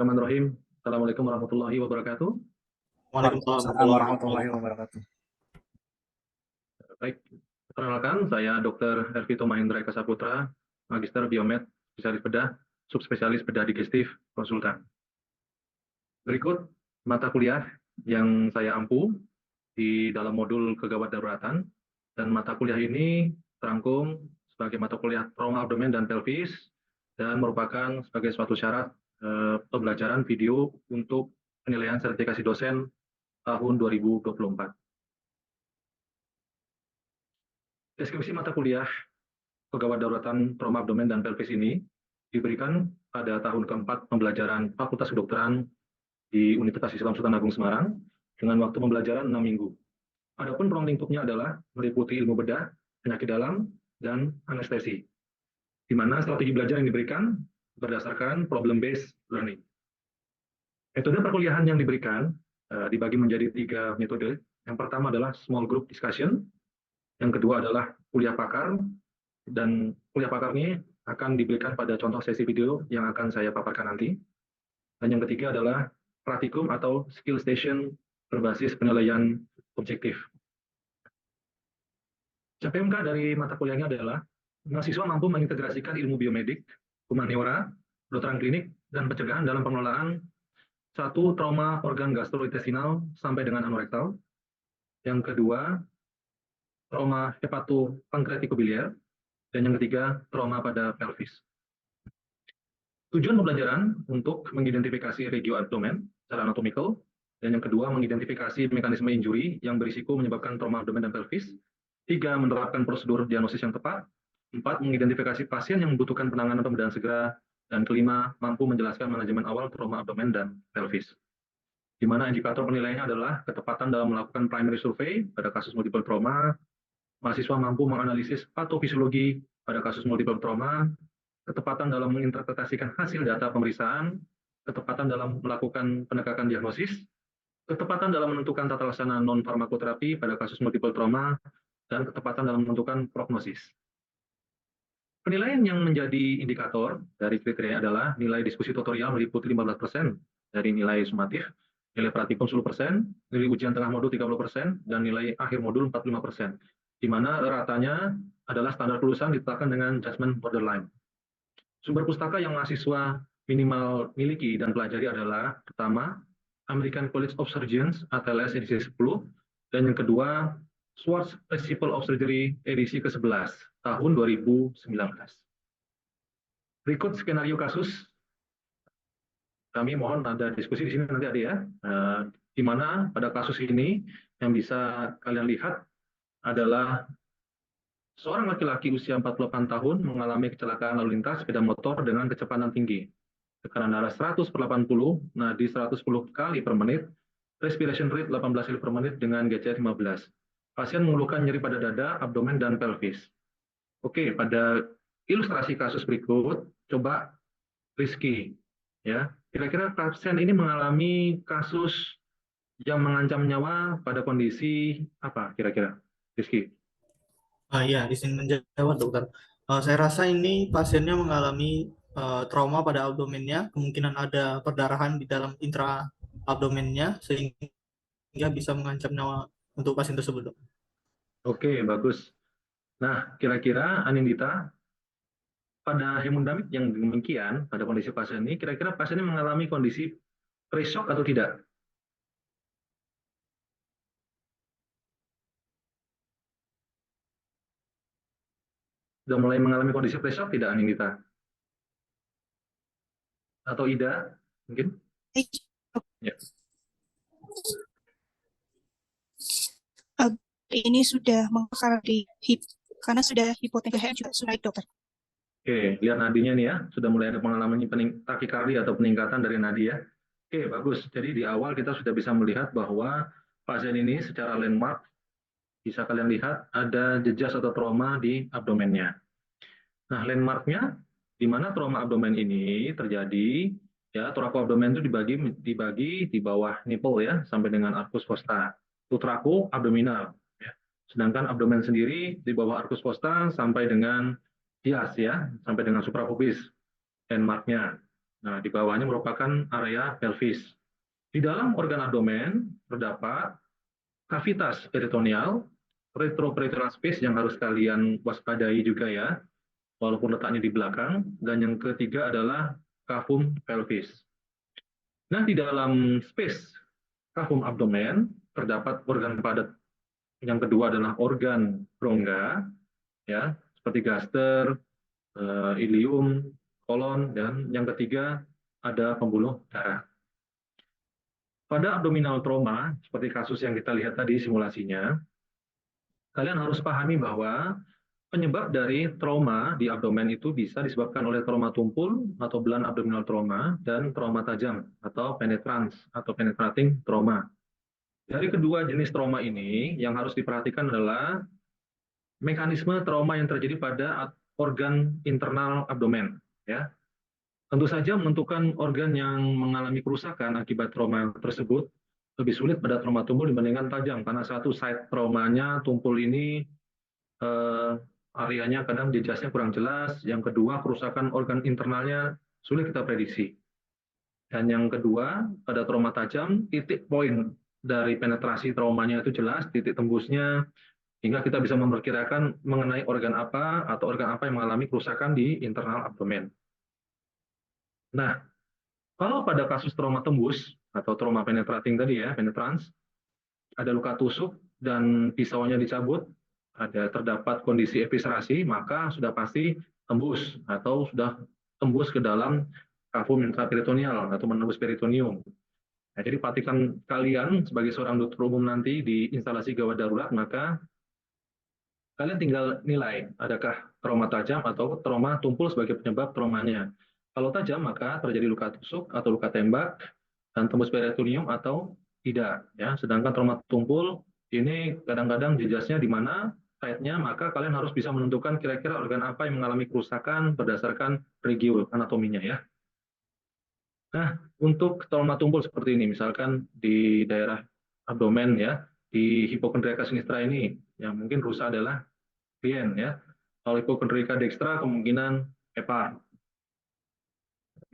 Bismillahirrahmanirrahim. Assalamualaikum warahmatullahi wabarakatuh. Waalaikumsalam Waalaikumsalam warahmatullahi warahmatullahi wabarakatuh. wabarakatuh. Baik, perkenalkan saya Dr. Hervito Mahendra Eka Saputra, Magister Biomed, Spesialis Bedah, Subspesialis Bedah Digestif, Konsultan. Berikut mata kuliah yang saya ampu di dalam modul kegawat daruratan, dan mata kuliah ini terangkum sebagai mata kuliah trauma abdomen dan pelvis dan merupakan sebagai suatu syarat pembelajaran video untuk penilaian sertifikasi dosen tahun 2024. Deskripsi mata kuliah kegawat daruratan trauma abdomen dan pelvis ini diberikan pada tahun keempat pembelajaran Fakultas Kedokteran di Universitas Islam Sultan Agung Semarang dengan waktu pembelajaran 6 minggu. Adapun ruang lingkupnya adalah meliputi ilmu bedah, penyakit dalam, dan anestesi, di mana strategi belajar yang diberikan berdasarkan problem-based learning. Metode perkuliahan yang diberikan dibagi menjadi 3 metode. Yang pertama adalah small group discussion, yang kedua adalah kuliah pakar, dan kuliah pakar ini akan diberikan pada contoh sesi video yang akan saya paparkan nanti. Dan yang ketiga adalah praktikum atau skill station berbasis penilaian objektif. CPMK dari mata kuliahnya adalah mahasiswa mampu mengintegrasikan ilmu biomedik, humaniora, kedokteran klinik, dan pencegahan dalam pengelolaan satu trauma organ gastrointestinal sampai dengan anorektal. Yang kedua, trauma hepatopankreatikobiliar, dan yang ketiga, trauma pada pelvis. Tujuan pembelajaran untuk mengidentifikasi regio abdomen secara anatomical, dan yang kedua, mengidentifikasi mekanisme injury yang berisiko menyebabkan trauma abdomen dan pelvis. 3, menerapkan prosedur diagnosis yang tepat. 4, mengidentifikasi pasien yang membutuhkan penanganan pembedahan segera. Dan kelima, mampu menjelaskan manajemen awal trauma abdomen dan pelvis. Di mana indikator penilaiannya adalah ketepatan dalam melakukan primary survey pada kasus multiple trauma, mahasiswa mampu menganalisis patofisiologi pada kasus multiple trauma, ketepatan dalam menginterpretasikan hasil data pemeriksaan, ketepatan dalam melakukan penegakan diagnosis, ketepatan dalam menentukan tata laksana non-farmakoterapi pada kasus multiple trauma, dan ketepatan dalam menentukan prognosis. Penilaian yang menjadi indikator dari kriteria adalah nilai diskusi tutorial meliputi 15% dari nilai sumatif, nilai praktikum 10%, nilai ujian tengah modul 30%, dan nilai akhir modul 45%, di mana ratanya adalah standar kelulusan ditetapkan dengan judgment borderline. Sumber pustaka yang mahasiswa minimal miliki dan pelajari adalah pertama, American College of Surgeons ATLS edisi 10, dan yang kedua, Schwartz Principle of Surgery edisi ke-11 tahun 2019. Berikut skenario kasus. Kami mohon ada diskusi di sini nanti ada ya. Di mana pada kasus ini yang bisa kalian lihat adalah seorang laki-laki usia 48 tahun mengalami kecelakaan lalu lintas sepeda motor dengan kecepatan tinggi. Tekanan darah 100/80, nadi 110 kali per menit, respiration rate 18 kali per menit dengan GCR 15. Pasien mengeluhkan nyeri pada dada, abdomen, dan pelvis. Oke, pada ilustrasi kasus berikut, coba Rizky. Ya, kira-kira pasien ini mengalami kasus yang mengancam nyawa pada kondisi apa kira-kira, Rizky? Ya, izin menjawab dokter. Saya rasa ini pasiennya mengalami trauma pada abdomennya, kemungkinan ada perdarahan di dalam intra abdomennya sehingga bisa mengancam nyawa untuk pasien tersebut, dok. Oke, bagus. Nah, kira-kira Anindita, pada hemodinamik yang demikian, pada kondisi pasien ini, kira-kira pasien ini mengalami kondisi pre-shock atau tidak? Sudah mulai mengalami kondisi pre-shock tidak, Anindita? Atau Ida, mungkin? Ya. Ini sudah mengakar di hip karena sudah hipotensi juga sudah dokter. Oke, lihat nadinya nih ya, sudah mulai ada pengalaman takikardia atau peningkatan dari nadi ya. Oke, bagus. Jadi di awal kita sudah bisa melihat bahwa pasien ini secara landmark bisa kalian lihat ada jejas atau trauma di abdomennya. Nah, landmarknya di mana trauma abdomen ini terjadi, ya, thoracoabdomen itu dibagi di bawah nipple ya, sampai dengan arcus fossa. Itu thoracoabdominal. Ya. Sedangkan abdomen sendiri di bawah arcus fossa sampai dengan hias ya, sampai dengan suprapubis landmarknya. Nah, di bawahnya merupakan area pelvis. Di dalam organ abdomen terdapat kavitas peritoneal, retroperitoneal space yang harus kalian waspadai juga ya, walaupun letaknya di belakang. Dan yang ketiga adalah cavum pelvis. Nah, di dalam space cavum abdomen terdapat organ padat. Yang kedua adalah organ rongga, ya, seperti gaster, ilium, kolon, dan yang ketiga ada pembuluh darah. Pada abdominal trauma, seperti kasus yang kita lihat tadi simulasinya, kalian harus pahami bahwa penyebab dari trauma di abdomen itu bisa disebabkan oleh trauma tumpul atau blunt abdominal trauma dan trauma tajam atau penetrans atau penetrating trauma. Dari kedua jenis trauma ini, yang harus diperhatikan adalah mekanisme trauma yang terjadi pada organ internal abdomen. Ya, tentu saja menentukan organ yang mengalami kerusakan akibat trauma tersebut lebih sulit pada trauma tumpul dibandingkan tajam, karena satu site traumanya tumpul ini areanya kadang jejasnya kurang jelas, yang kedua kerusakan organ internalnya sulit kita prediksi. Dan yang kedua, pada trauma tajam, titik poin dari penetrasi traumanya itu jelas, titik tembusnya, hingga kita bisa memperkirakan mengenai organ apa atau organ apa yang mengalami kerusakan di internal abdomen. Nah, kalau pada kasus trauma tembus atau trauma penetrating tadi ya, penetrans, ada luka tusuk dan pisaunya dicabut, terdapat kondisi eviscerasi, maka sudah pasti tembus atau sudah tembus ke dalam cavum intraperitoneal atau menembus peritoneum. Nah, jadi pastikan kalian sebagai seorang dokter umum nanti di instalasi gawat darurat, maka kalian tinggal nilai adakah trauma tajam atau trauma tumpul sebagai penyebab traumanya. Kalau tajam maka terjadi luka tusuk atau luka tembak dan tembus peritoneum atau tidak. Ya, sedangkan trauma tumpul ini kadang-kadang jejasnya di mana site-nya, maka kalian harus bisa menentukan kira-kira organ apa yang mengalami kerusakan berdasarkan regio anatominya ya. Nah, untuk trauma tumpul seperti ini, misalkan di daerah abdomen ya, di hipokondriaka sinistra ini, yang mungkin rusak adalah klien ya. Kalau hipokondriaka dextra kemungkinan hepar.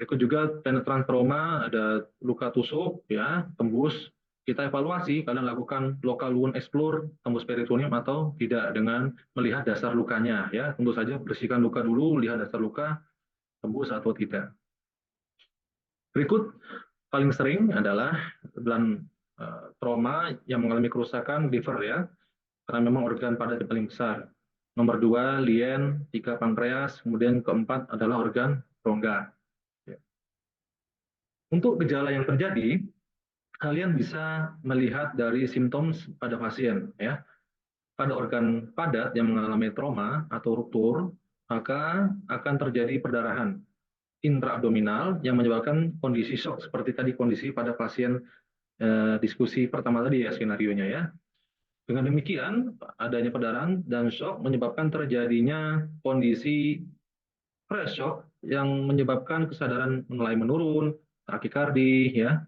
Berikut juga penetrans trauma, ada luka tusuk ya, tembus. Kita evaluasi, kalian lakukan local wound explore, tembus peritoneum atau tidak dengan melihat dasar lukanya ya. Tentu saja bersihkan luka dulu, lihat dasar luka, tembus atau tidak. Berikut paling sering adalah blunt trauma yang mengalami kerusakan liver ya, karena memang organ padat yang paling besar. Nomor 2, lien, 3, pankreas, kemudian keempat adalah organ rongga. Untuk gejala yang terjadi, kalian bisa melihat dari simptom pada pasien. Ya. Pada organ padat yang mengalami trauma atau ruptur, maka akan terjadi perdarahan intraabdominal yang menyebabkan kondisi shock seperti tadi kondisi pada pasien diskusi pertama tadi ya skenarionya ya. Dengan demikian, adanya perdarahan dan shock menyebabkan terjadinya kondisi fresh shock yang menyebabkan kesadaran mulai menurun, takikardi, ya.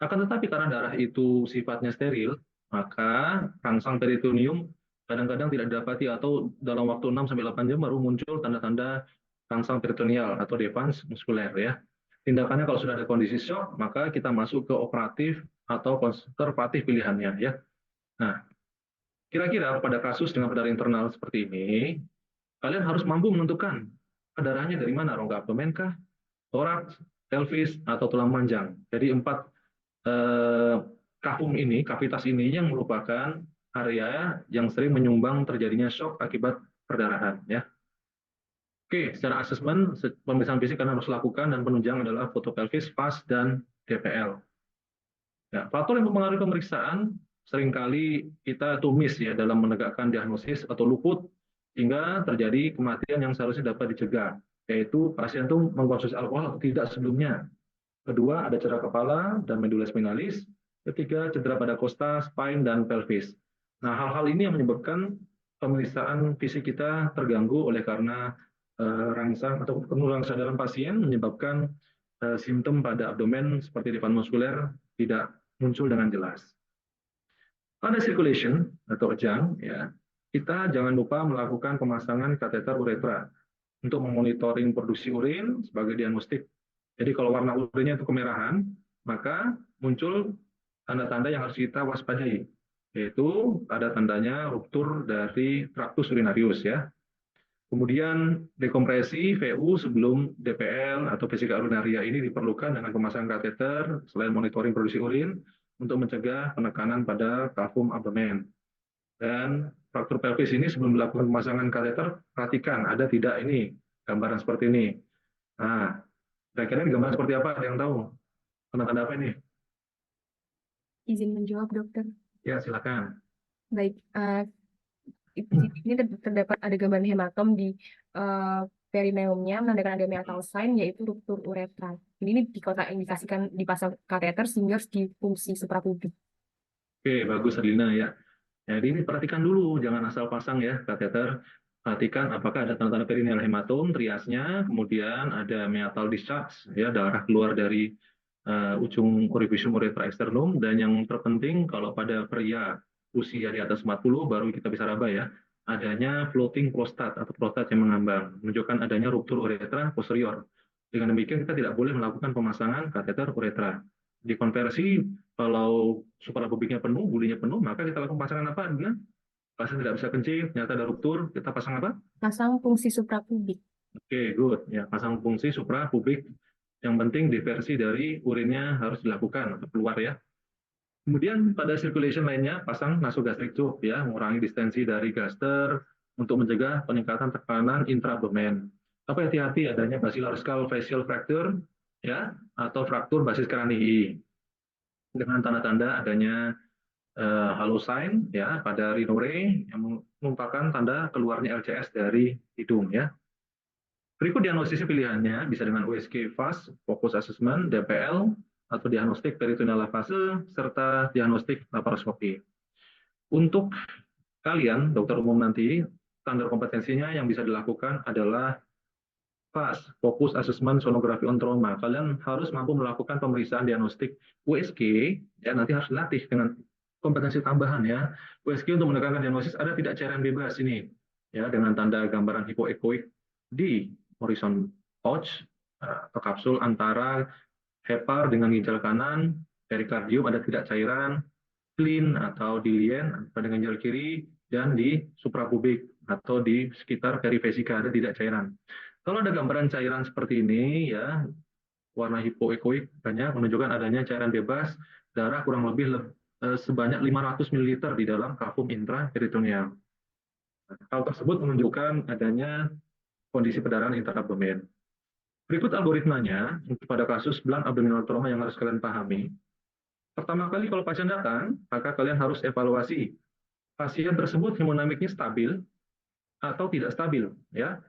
Akan tetapi karena darah itu sifatnya steril, maka rangsang peritoneum kadang-kadang tidak didapati atau dalam waktu 6-8 jam baru muncul tanda-tanda rangsang peritoneal atau defans muskuler ya. Tindakannya kalau sudah ada kondisi shock, maka kita masuk ke operatif atau konservatif pilihannya ya. Nah, kira-kira pada kasus dengan perdarahan internal seperti ini, kalian harus mampu menentukan perdarahannya dari mana, rongga abdomen kah, toraks, pelvis, atau tulang panjang. Jadi 4 cavum ini, kavitas ini yang merupakan area yang sering menyumbang terjadinya shock akibat perdarahan. Ya. Oke, secara asesmen, pemeriksaan fisik kalian harus lakukan dan penunjang adalah foto pelvis, FAS, dan DPL. Ya, faktor yang mempengaruhi pemeriksaan seringkali kita tumis ya dalam menegakkan diagnosis atau luput hingga terjadi kematian yang seharusnya dapat dicegah, yaitu pasien itu mengkonsumsi alkohol atau tidak sebelumnya. Kedua, ada cedera kepala dan medula spinalis. Ketiga, cedera pada kosta, spine, dan pelvis. Nah, hal-hal ini yang menyebabkan pemeriksaan fisik kita terganggu oleh karena rangsang atau penurunan kesadaran pasien menyebabkan simptom pada abdomen seperti defan muskuler tidak muncul dengan jelas. Pada circulation atau kejang, ya, kita jangan lupa melakukan pemasangan kateter uretra untuk memonitoring produksi urin sebagai diagnostik Jadi kalau warna urinnya itu kemerahan, maka muncul tanda-tanda yang harus kita waspadai, yaitu ada tandanya ruptur dari traktus urinarius ya. Kemudian dekompresi VU sebelum DPL atau vesika urinaria ini diperlukan dengan pemasangan kateter selain monitoring produksi urin untuk mencegah penekanan pada kafum abdomen. Dan fraktur pelvis ini sebelum dilakukan pemasangan kateter, perhatikan ada tidak ini gambaran seperti ini. Nah, kira-kira ini gambaran seperti apa? Ada yang tahu? Tanda-tanda apa ini? Izin menjawab, dokter. Ya, silakan. Baik, ini terdapat ada gambar hematom di perineumnya menandakan ada meatal sign yaitu ruptur uretra. Ini indikasikan dipasang kateter sehingga harus di fungsi suprapubik. Oke, bagus Adlina ya. Jadi ini perhatikan dulu, jangan asal pasang ya kateter. Perhatikan apakah ada tanda-tanda perineal hematom, triasnya, kemudian ada meatal discharge, ya darah keluar dari ujung orificium uretra externum, dan yang terpenting kalau pada pria usia di atas 40 baru kita bisa raba ya, adanya floating prostat atau prostat yang mengambang, menunjukkan adanya ruptur uretra posterior. Dengan demikian kita tidak boleh melakukan pemasangan kateter uretra. Dikonversi kalau suprapubiknya penuh, bulinya penuh, maka kita lakukan pemasangan apa? Dengan pasien tidak bisa kencing, ternyata ada ruptur, kita pasang apa? Pasang fungsi suprapubik. Oke, good. Ya, pasang fungsi suprapubik. Yang penting diversi dari urinnya harus dilakukan atau keluar ya. Kemudian pada circulation lainnya pasang nasogastric tube ya, mengurangi distensi dari gaster untuk mencegah peningkatan tekanan intraabdomen. Tapi hati-hati adanya basilar skull facial fracture ya atau fraktur basis kranii dengan tanda-tanda adanya halosign ya pada rhinore yang merupakan tanda keluarnya LCS dari hidung ya. Berikut diagnosisnya pilihannya bisa dengan USG FAST, Focus Assessment, DPL, atau diagnostik peritoneal lavase, serta diagnostik laparoskopi. Untuk kalian, dokter umum nanti, standar kompetensinya yang bisa dilakukan adalah FAST, Focus Assessment Sonografi on Trauma. Kalian harus mampu melakukan pemeriksaan diagnostik USG, ya nanti harus dilatih dengan kompetensi tambahan ya. USG untuk menekankan diagnosis ada tidak cairan bebas ini, ya dengan tanda gambaran hipoekoik di horizon pouch atau kapsul antara hepar dengan ginjal kanan, perikardium ada tidak cairan, clean atau dilien pada ginjal kiri, dan di suprapubik atau di sekitar perivesika ada tidak cairan. Kalau ada gambaran cairan seperti ini ya, warna hipoekoik banyak menunjukkan adanya cairan bebas darah kurang lebih sebanyak 500 ml di dalam kafum intraperitoneal. Hal tersebut menunjukkan adanya kondisi perdarahan intraabdomen. Berikut algoritmanya pada kasus blunt abdominal trauma yang harus kalian pahami. Pertama kali kalau pasien datang, maka kalian harus evaluasi pasien tersebut hemodinamiknya stabil atau tidak stabil. Ya,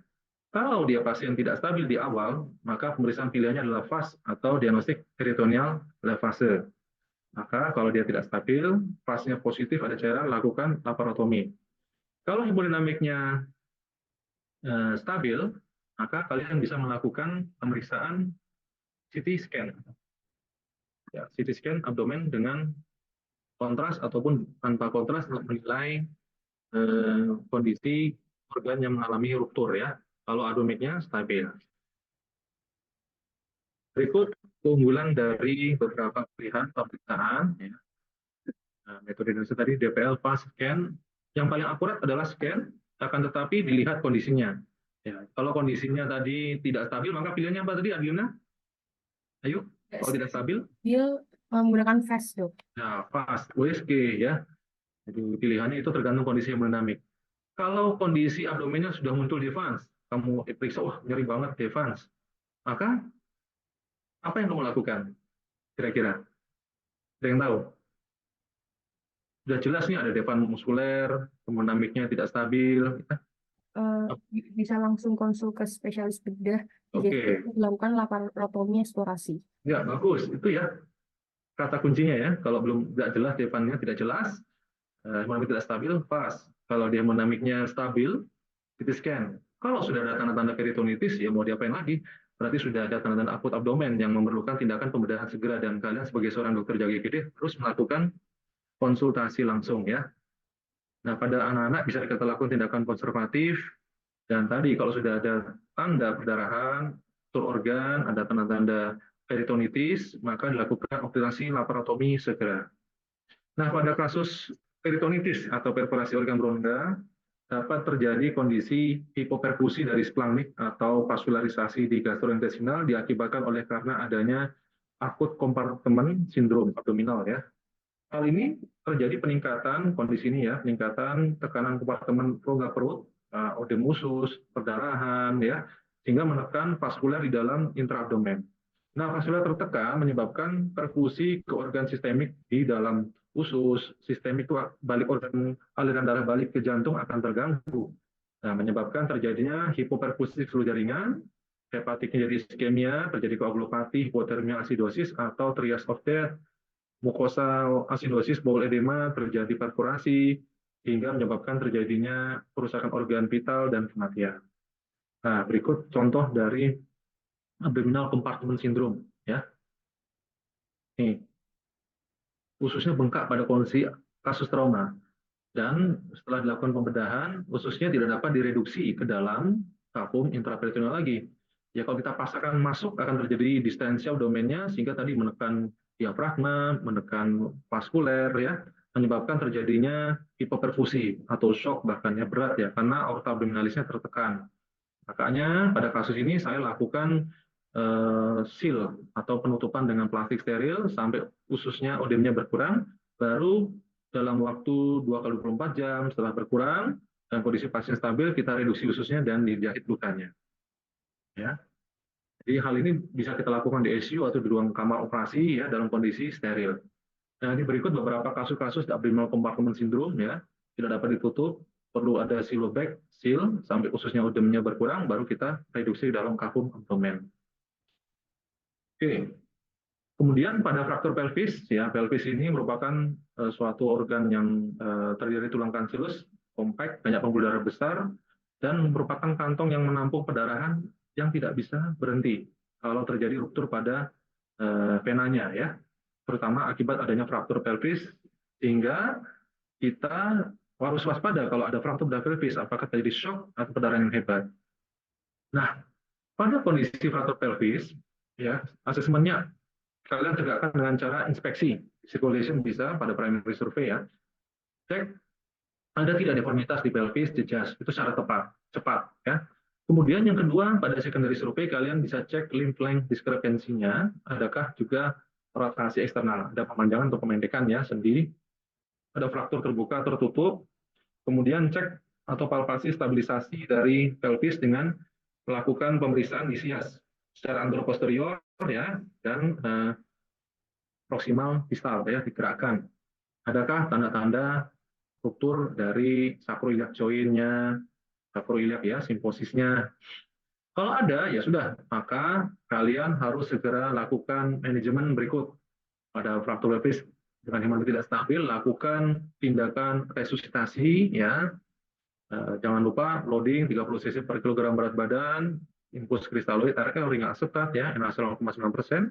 kalau dia pasien tidak stabil di awal, maka pemeriksaan pilihannya adalah FAST atau diagnostik peritoneal lavase. Maka kalau dia tidak stabil, FAST-nya positif ada cairan, lakukan laparotomi. Kalau hemodinamiknya stabil, maka kalian bisa melakukan pemeriksaan CT scan. Ya, CT scan abdomen dengan kontras ataupun tanpa kontras untuk menilai kondisi organ yang mengalami ruptur ya. Kalau abdomennya stabil. Berikut keunggulan dari beberapa pilihan pemeriksaan. Ya. Nah, metode Indonesia tadi DPL, FAST, scan. Yang paling akurat adalah scan, akan tetapi dilihat kondisinya. Ya, kalau kondisinya tadi tidak stabil, maka pilihannya apa tadi, Adilna? Ayo, kalau tidak stabil? Dia menggunakan FAST, dok. Nah, FAST, USG ya. Jadi pilihannya itu tergantung kondisi hemodinamik. Kalau kondisi abdomennya sudah muncul defense, kamu periksa, wah nyeri banget defense, maka apa yang kamu lakukan? Kira-kira? Ada yang tahu? Sudah jelas nih ada defense muskuler, hemodinamiknya tidak stabil. Bisa langsung konsul ke spesialis bedah. Oke. Dilakukan laparotomi eksplorasi. Ya, bagus. Itu ya kata kuncinya ya. Kalau belum tidak jelas defense-nya tidak jelas, hemodinamik tidak stabil, pas. Kalau dia hemodinamiknya stabil, CT scan. Kalau sudah ada tanda-tanda peritonitis, ya mau diapain lagi? Berarti sudah ada tanda-tanda akut abdomen yang memerlukan tindakan pembedahan segera, dan kalian sebagai seorang dokter jaga IGD terus melakukan konsultasi langsung ya. Nah, pada anak-anak bisa kita lakukan tindakan konservatif, dan tadi kalau sudah ada tanda perdarahan, struktur organ, ada tanda-tanda peritonitis, maka dilakukan operasi laparotomi segera. Nah, pada kasus peritonitis atau perforasi organ rongga, dapat terjadi kondisi hipoperfusi dari splagnik atau vaskularisasi di gastrointestinal diakibatkan oleh karena adanya akut kompartemen sindrom abdominal ya. Hal ini terjadi peningkatan kondisi ini ya, peningkatan tekanan kompartemen rongga perut, odem usus, perdarahan ya, sehingga menekan vaskuler di dalam intraabdomen. Nah, vaskuler tertekan menyebabkan perfusi ke organ sistemik di dalam usus, sistemik itu balik organ aliran darah balik ke jantung akan terganggu. Nah, menyebabkan terjadinya hipoperfusi seluruh jaringan, hepatiknya jadi iskemia, terjadi koagulopati, hipotermia, asidosis, atau trias of death, mukosa asidosis, bowel edema, terjadi perforasi, hingga menyebabkan terjadinya kerusakan organ vital dan kematian. Nah, berikut contoh dari abdominal compartment syndrome. Ya. Nih, ususnya bengkak pada kondisi kasus trauma. Dan setelah dilakukan pembedahan, ususnya tidak dapat direduksi ke dalam vakum intraperitoneal lagi. Ya, kalau kita paksakan masuk akan terjadi distensia abdomennya sehingga tadi menekan diafragma, menekan vaskuler ya, menyebabkan terjadinya hipoperfusi atau shock bahkan ya berat ya karena aorta abdominalisnya tertekan. Makanya pada kasus ini saya lakukan seal atau penutupan dengan plastik steril sampai ususnya odemnya berkurang, baru dalam waktu 2 kali 24 jam setelah berkurang dan kondisi pasien stabil kita reduksi ususnya dan dijahit lukanya. Ya. Jadi hal ini bisa kita lakukan di ICU atau di ruang kamar operasi ya dalam kondisi steril. Nah, ini berikut beberapa kasus-kasus abdominal compartment syndrome ya, tidak dapat ditutup, perlu ada silobag, seal sampai ususnya odemnya berkurang, baru kita reduksi dalam vakum abdomen. Oke. Kemudian pada fraktur pelvis, ya pelvis ini merupakan suatu organ yang terdiri dari tulang kansilus, kompak, banyak pembuluh darah besar, dan merupakan kantong yang menampung pendarahan yang tidak bisa berhenti kalau terjadi ruptur pada venanya, ya, terutama akibat adanya fraktur pelvis, sehingga kita harus waspada kalau ada fraktur pada pelvis, apakah terjadi shock atau pendarahan yang hebat. Nah, pada kondisi fraktur pelvis, ya asesmennya kalian tegakkan dengan cara inspeksi. Circulation bisa pada primary survey ya. Cek ada tidak deformitas di pelvis, di chest, itu secara cepat ya. Kemudian yang kedua pada secondary survey kalian bisa cek limb length discrepancy-nya, adakah juga rotasi eksternal, ada pemanjangan atau pemendekan ya sendi, ada fraktur terbuka tertutup. Kemudian cek atau palpasi stabilisasi dari pelvis dengan melakukan pemeriksaan di sias secara anteroposterior ya dan proksimal distal ya digerakkan. Adakah tanda-tanda struktur dari sacroiliac joint-nya, sacroiliac ya, simposisnya? Kalau ada ya sudah, maka kalian harus segera lakukan manajemen berikut. Pada fraktur pelvis dengan hemoglobin tidak stabil, lakukan tindakan resusitasi ya. Jangan lupa loading 30 cc per kilogram berat badan, infus kristaloid, RL ring asetat ya, NaCl 0,9%,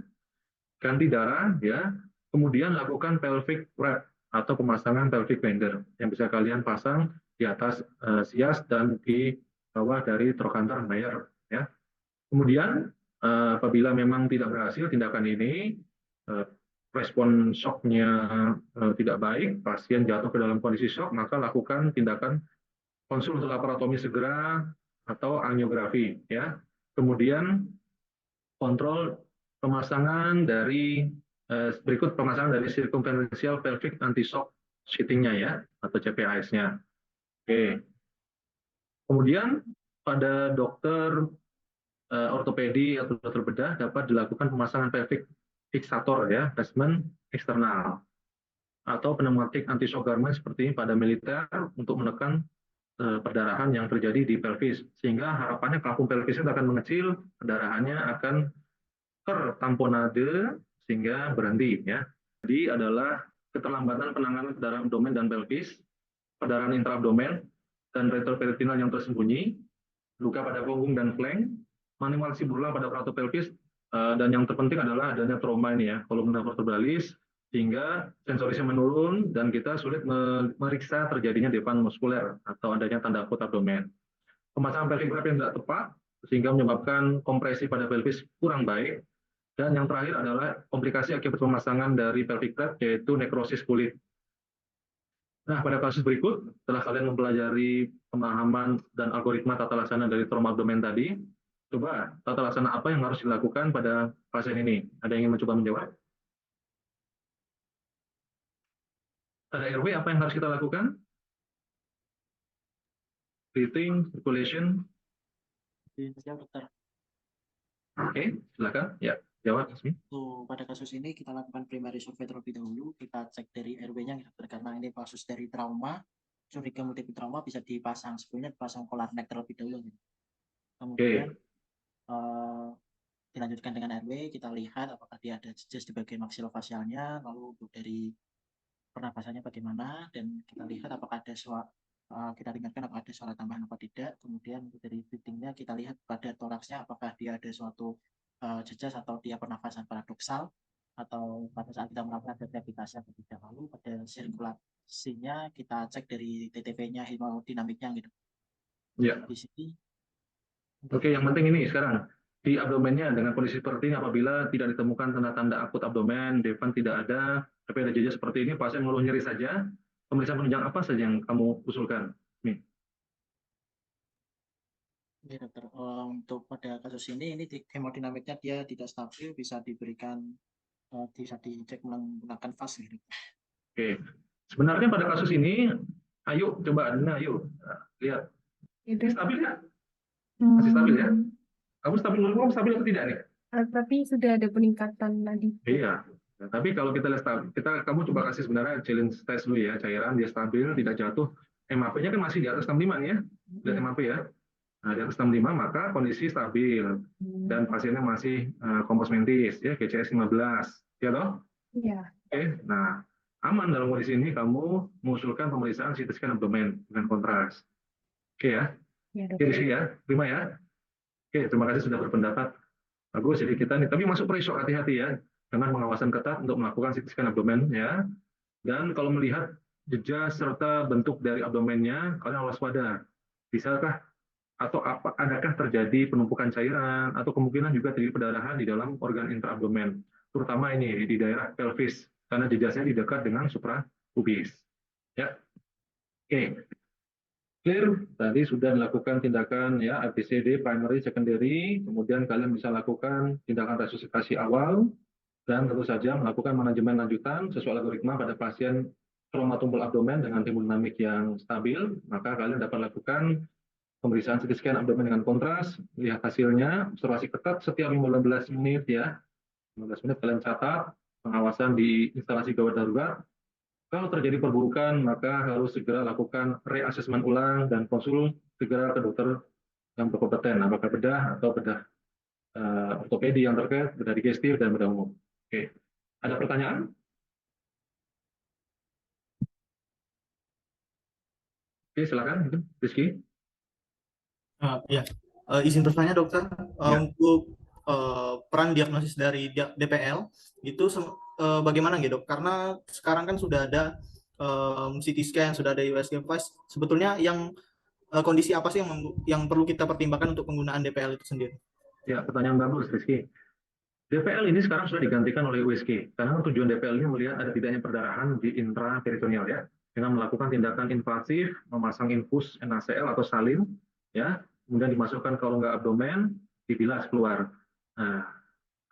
ganti darah ya, kemudian lakukan pelvic wrap atau pemasangan pelvic bender yang bisa kalian pasang di atas sias dan di bawah dari trochanter Meyer ya. Kemudian apabila memang tidak berhasil tindakan ini, respon shocknya tidak baik, pasien jatuh ke dalam kondisi shock, maka lakukan tindakan konsul untuk laparotomi segera atau angiografi ya. Kemudian kontrol pemasangan dari berikut pemasangan dari circumferential pelvic anti-shock sheathing-nya ya atau CPAS-nya. Oke. Kemudian pada dokter ortopedi atau dokter bedah dapat dilakukan pemasangan pelvic fixator ya, attachment eksternal atau pneumatic anti-shock garment seperti pada militer untuk menekan perdarahan yang terjadi di pelvis sehingga harapannya vakum pelvisnya akan mengecil, perdarahannya akan tertamponade sehingga berhenti ya. Jadi adalah keterlambatan penanganan perdarahan abdomen dan pelvis, perdarahan intraabdomen dan retroperitoneal yang tersembunyi, luka pada punggung dan flank, manipulasi berulang pada fraktur pelvis, dan yang terpenting adalah adanya trauma ini ya, kolumna vertebralis, sehingga sensorisnya menurun dan kita sulit memeriksa terjadinya depan muskuler atau adanya tanda akut abdomen. Pemasangan pelvic wrap yang tidak tepat sehingga menyebabkan kompresi pada pelvis kurang baik. Dan yang terakhir adalah komplikasi akibat pemasangan dari pelvic flap, yaitu nekrosis kulit. Nah, pada kasus berikut, setelah kalian mempelajari pemahaman dan algoritma tata laksana dari trauma abdomen tadi, coba tata laksana apa yang harus dilakukan pada pasien ini? Ada yang ingin mencoba menjawab? Pada RW, apa yang harus kita lakukan? Breathing, circulation. Dokter. Oke, silakan. Ya, jawab, Asmi. Pada kasus ini kita lakukan primary survey terlebih dahulu, kita cek dari RW-nya karena ini kasus dari trauma, curiga multiple trauma bisa dipasang, sebelumnya dipasang polar neck terlebih dahulu. Kemudian dilanjutkan dengan RW, kita lihat apakah dia ada jejas di bagian maksilofacialnya, lalu untuk dari pernapasannya bagaimana, dan kita lihat apakah ada kita dengarkan apakah ada suara tambahan apa tidak. Kemudian untuk dari breathing-nya kita lihat pada toraksnya apakah dia ada suatu jejas atau dia pernafasan paradoksal, atau pada saat kita melakukan ada gravitasi atau tidak. Lalu pada sirkulasinya kita cek dari TTP-nya, hemodinamiknya gitu. Ya. Di sini. Oke, yang penting ini sekarang di abdomennya dengan kondisi seperti ini, apabila tidak ditemukan tanda-tanda akut abdomen, Devan tidak ada, tapi ada jejas seperti ini, pasien mengeluh nyeri saja, pemeriksaan penunjang apa saja yang kamu usulkan? Nih. Ya, dokter. Untuk pada kasus ini hemodinamiknya dia tidak stabil, bisa diberikan, bisa dicek menggunakan VAS gitu. Oke, sebenarnya pada kasus ini, ayo coba, ayo lihat, Itu. stabil ya? Masih stabil ya? Kamu stabil atau tidak nih? Tapi sudah ada peningkatan tadi. Iya. Nah, tapi kalau kita lihat kamu coba kasih sebenarnya challenge test dulu ya, cairan dia stabil, tidak jatuh. MAP-nya kan masih di atas 65 nih ya. Lihat MAP ya. Nah, di atas 65 maka kondisi stabil dan pasiennya masih kompos mentis ya, GCS 15. Ya toh? Iya. Oke. Nah, aman dalam kondisi ini kamu mengusulkan pemeriksaan CT scan abdomen dengan kontras. Oke ya? Ya, Oke, Rizky ya. Terima ya. Oke, terima kasih sudah berpendapat. Bagus, jadi kita nih, tapi masuk pre-shock hati-hati ya, dengan pengawasan ketat untuk melakukan CT scan abdomen ya. Dan kalau melihat jejas serta bentuk dari abdomennya, kalian waspada. Bisakah atau adakah terjadi penumpukan cairan atau kemungkinan juga terjadi perdarahan di dalam organ intraabdomen, terutama ini di daerah pelvis karena jejasnya di dekat dengan suprapubis. Ya. Oke. Clear, tadi sudah dilakukan tindakan ya ABCD, primary, secondary, kemudian kalian bisa lakukan tindakan resusitasi awal, dan tentu saja melakukan manajemen lanjutan sesuai algoritma pada pasien trauma tumpul abdomen dengan hemodinamik yang stabil, maka kalian dapat lakukan pemeriksaan CT scan abdomen dengan kontras, lihat hasilnya, observasi ketat setiap 15 menit ya, 15 menit kalian catat, pengawasan di instalasi gawat darurat. Kalau terjadi perburukan, maka harus segera lakukan reassessment ulang dan konsul segera ke dokter yang berkompeten, apakah bedah atau bedah ortopedi yang terkait, bedah digestif, dan bedah umum. Oke, ada pertanyaan? Oke, silakan, Rizky. Ya, izin bertanya dokter, Ya. untuk peran diagnosis dari DPL itu bagaimana gitu dok? Karena sekarang kan sudah ada CT scan, sudah ada USG device. Sebetulnya yang kondisi apa sih yang perlu kita pertimbangkan untuk penggunaan DPL itu sendiri? Ya, pertanyaan bagus, Rizky. DPL ini sekarang sudah digantikan oleh USG, karena tujuan DPL ini melihat ada tidaknya perdarahan di intraperitoneal ya, dengan melakukan tindakan invasif, memasang infus NaCl atau salin, ya, kemudian dimasukkan ke rongga abdomen, dibilas keluar. Nah,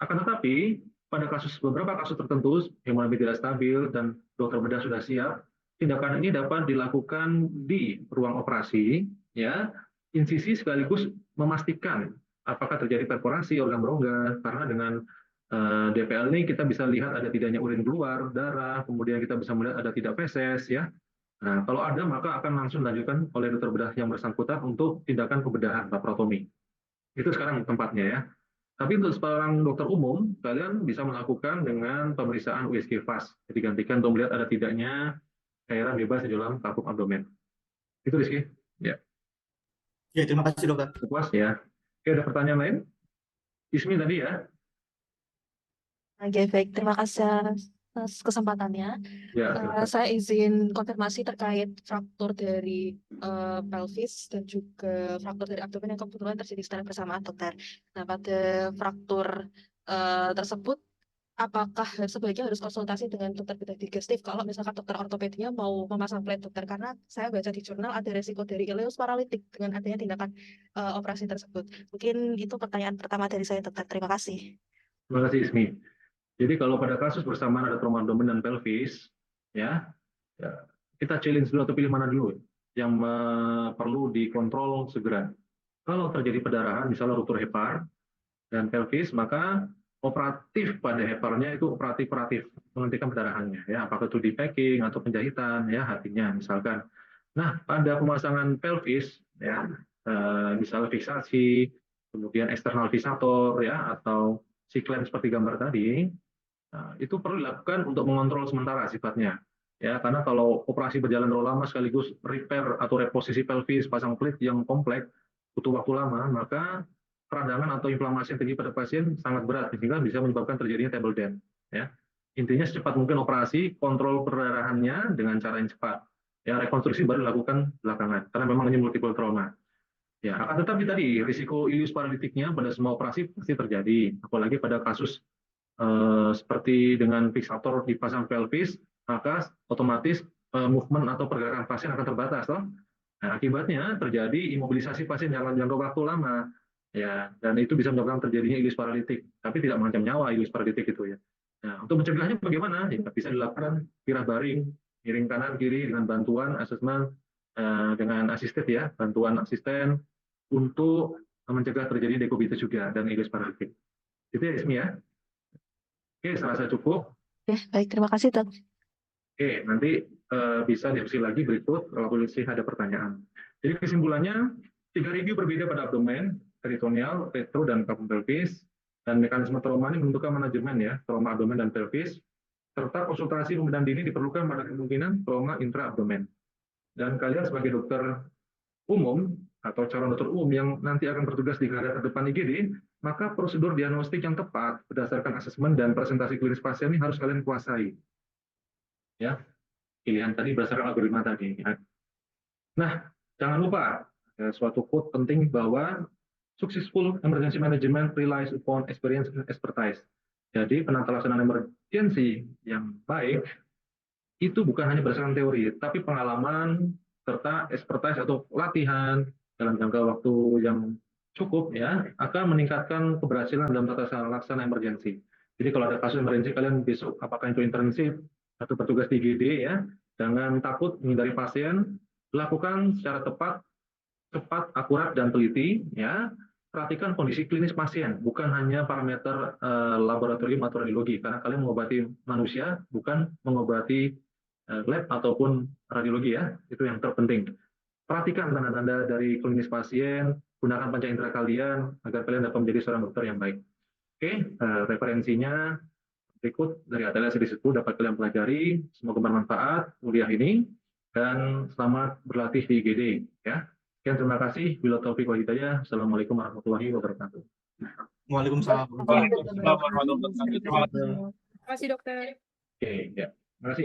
akan tetapi pada beberapa kasus tertentu hemodinamik tidak stabil dan dokter bedah sudah siap, tindakan ini dapat dilakukan di ruang operasi, ya, insisi sekaligus memastikan apakah terjadi perforasi organ berongga, karena dengan DPL ini kita bisa lihat ada tidaknya urin keluar, darah, kemudian kita bisa melihat ada tidak feses, ya. Nah, kalau ada maka akan langsung dilanjutkan oleh dokter bedah yang bersangkutan untuk tindakan pembedahan laparotomi. Itu sekarang tempatnya ya. Tapi untuk seorang dokter umum, kalian bisa melakukan dengan pemeriksaan USG FAST, digantikan untuk melihat ada tidaknya cairan bebas di dalam kapuk abdomen. Itu Rizky. Ya. Ya, terima kasih dokter. Puas ya. Oke, ada pertanyaan lain? Ismi tadi ya. Oke, baik. Terima kasih atas kesempatannya. Ya, silakan. Saya izin konfirmasi terkait fraktur dari pelvis dan juga fraktur dari abdomen yang kebetulan terjadi secara bersamaan, dokter. Nah, pada fraktur tersebut, apakah sebaiknya harus konsultasi dengan dokter bedah digestif kalau misalkan dokter ortopedinya mau memasang plate, dokter? Karena saya baca di jurnal ada resiko dari ileus paralitik dengan adanya tindakan operasi tersebut. Mungkin itu pertanyaan pertama dari saya, dokter. Terima kasih. Terima kasih Ismi. Jadi kalau pada kasus bersamaan ada trauma abdomen dan pelvis, ya, kita challenge dulu atau pilih mana dulu yang perlu dikontrol segera. Kalau terjadi pendarahan, misalnya ruptur hepar dan pelvis, maka operatif pada heparnya itu operatif menghentikan pendarahannya, ya, apakah itu di packing atau penjahitan, ya, hatinya misalkan. Nah, pada pemasangan pelvis, ya, misalnya fiksasi, kemudian eksternal fisator, ya, atau siklen seperti gambar tadi, itu perlu dilakukan untuk mengontrol sementara sifatnya. Ya, karena kalau operasi berjalan terlalu lama sekaligus repair atau reposisi pelvis, pasang plate yang kompleks, butuh waktu lama, maka peradangan atau inflamasi yang terjadi pada pasien sangat berat, sehingga bisa menyebabkan terjadinya table death. Ya. Intinya secepat mungkin operasi, kontrol perdarahannya dengan cara yang cepat. Ya, rekonstruksi baru dilakukan belakangan, karena memang ini multiple trauma. Ya, akan tetapi tadi risiko ileus paralitiknya pada semua operasi pasti terjadi, apalagi pada kasus seperti dengan fiksator dipasang pelvis, maka otomatis movement atau pergerakan pasien akan terbatas, toh. Nah, akibatnya terjadi imobilisasi pasien dalam jangka waktu lama, ya, dan itu bisa menyebabkan terjadinya ileus paralitik, tapi tidak mengancam nyawa ileus paralitik itu, ya. Nah, untuk mencegahnya bagaimana? Ya, bisa dilakukan kirah baring, miring kanan kiri dengan bantuan asesmen dengan asisten, ya, bantuan asisten untuk mencegah terjadi dekubitus juga dan ileus paralitik. Itu ya, Ismi, ya. Oke, serasa cukup. Ya, baik. Terima kasih, dok. Oke, nanti bisa diskusi lagi berikut kalau polisi ada pertanyaan. Jadi kesimpulannya, 3 review berbeda pada abdomen, peritoneal, retro, dan kapung pelvis, dan mekanisme trauma ini menentukan manajemen, ya, trauma abdomen dan pelvis, serta konsultasi pembedahan dini diperlukan pada kemungkinan trauma intra-abdomen. Dan kalian sebagai dokter umum atau calon dokter umum yang nanti akan bertugas di garda terdepan IGD, maka prosedur diagnostik yang tepat berdasarkan asesmen dan presentasi klinis pasien ini harus kalian kuasai. Ya, pilihan tadi berdasarkan algoritma tadi. Nah, jangan lupa suatu quote penting bahwa successful emergency management relies upon experience and expertise. Jadi penata laksanaan emergensi yang baik itu bukan hanya berdasarkan teori, tapi pengalaman serta expertise atau latihan dalam jangka waktu yang cukup, ya, akan meningkatkan keberhasilan dalam tata laksana emergensi. Jadi kalau ada kasus emergensi kalian besok apakah itu intensif atau bertugas di IGD, ya, jangan takut menghindari pasien, lakukan secara tepat, cepat, akurat dan teliti, ya. Perhatikan kondisi klinis pasien, bukan hanya parameter laboratorium atau radiologi, karena kalian mengobati manusia, bukan mengobati lab ataupun radiologi, ya. Itu yang terpenting. Perhatikan tanda-tanda dari klinis pasien, gunakan panca indera kalian agar kalian dapat menjadi seorang dokter yang baik. Oke, referensinya berikut dari ATLS di situ dapat kalian pelajari. Semoga bermanfaat kuliah ini dan selamat berlatih di IGD, ya. Sekian, terima kasih. Bila taufiq wal hidayah. Assalamualaikum warahmatullahi wabarakatuh. Waalaikumsalam. Terima kasih, dokter. Oke, ya. Terima kasih.